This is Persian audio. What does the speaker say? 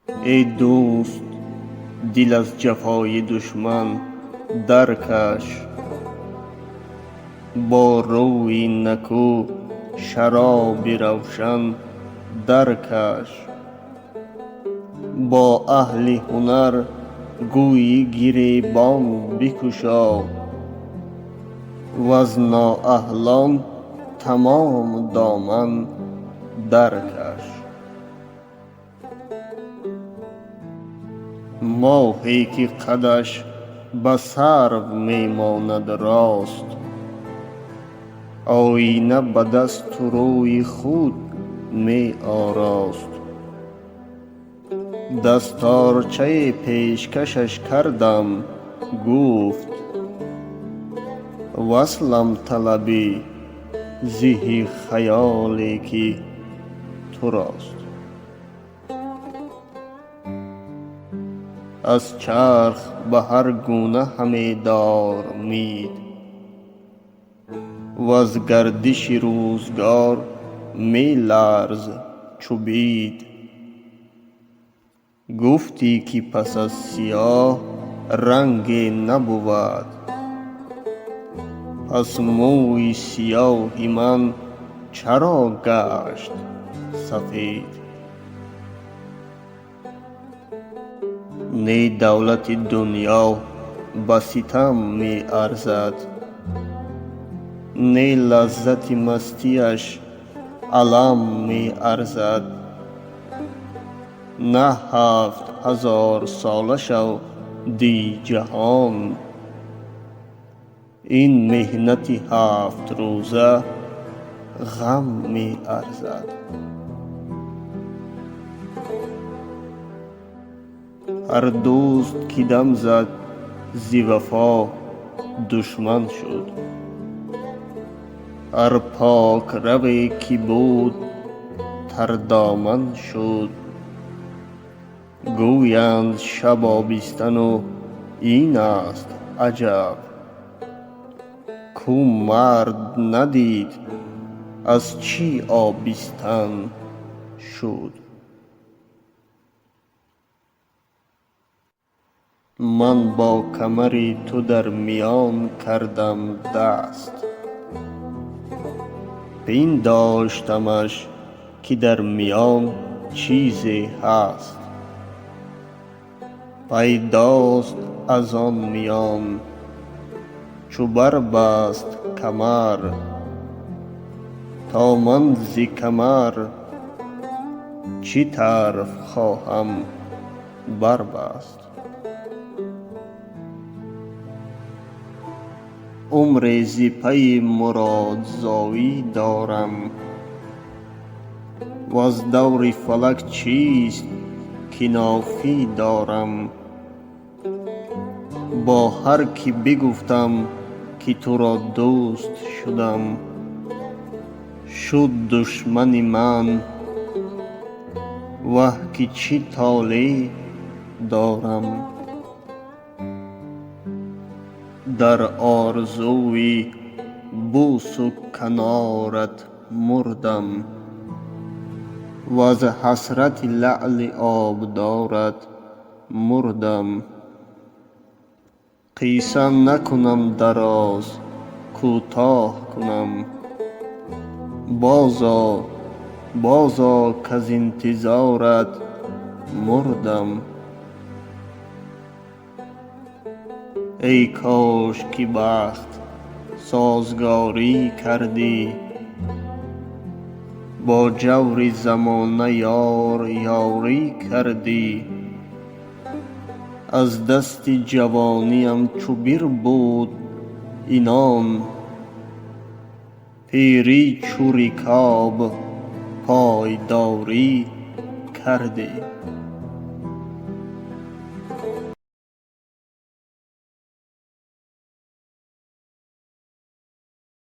ای دوست دل از جفای دشمن درکش، با روی نکو شراب روشن درکش. با اهل هنر گوی گریبان بکشا، وز نااهلان تمام دامن درکش. ماهی که قدش به سرو می ماند راست، آینه به دست روی خود می آراست. دستارچه پیشکشش کردم، گفت وصلم طلبی زه خیالی که تو راست. از چرخ به هر گونه همی دار امید، و از گردش روزگار می لرز چو بید. گفتی که پس از سیاه رنگی نبود، پس موی سیاه من چرا گشت سفید؟ نی دولت دنیا به ستم می ارزد، نی لذت مستیش علم می ارزد. نه 7000 ساله شو دی جهان، این مهنت 7 روزه غم می ارزد. هر دوست که دم زد ز وفا دشمن شد، هر پاک روی که بود تر دامن شد. گویند شب آبستن و این است عجب، کو مرد ندید از چی آبستن شد. من با کمر تو در میان کردم دست، پنداشتمش که در میان چیزی هست. پیداست از آن میان چو بربست کمر، تا من ز کمر چه طرف خواهم بربست. عمری ز پی مرادزایی دارم، و از دور فلک چیست که نافی دارم. با هر که بگفتم که تو را دوست شدم، شد دشمن من. وه که چه طالع دارم، در آرزوی بوس و کنارت مردم، و از حسرت لعل آبدارت مردم. قصه نکنم دراز کوتاه کنم، بازآ کز انتظارت مردم. ای کاش که بخت سازگاری کردی، با جور زمانه یار یاری کردی. از دست جوانیم چو بربود عنان، پیری چو رکاب پایداری کردی.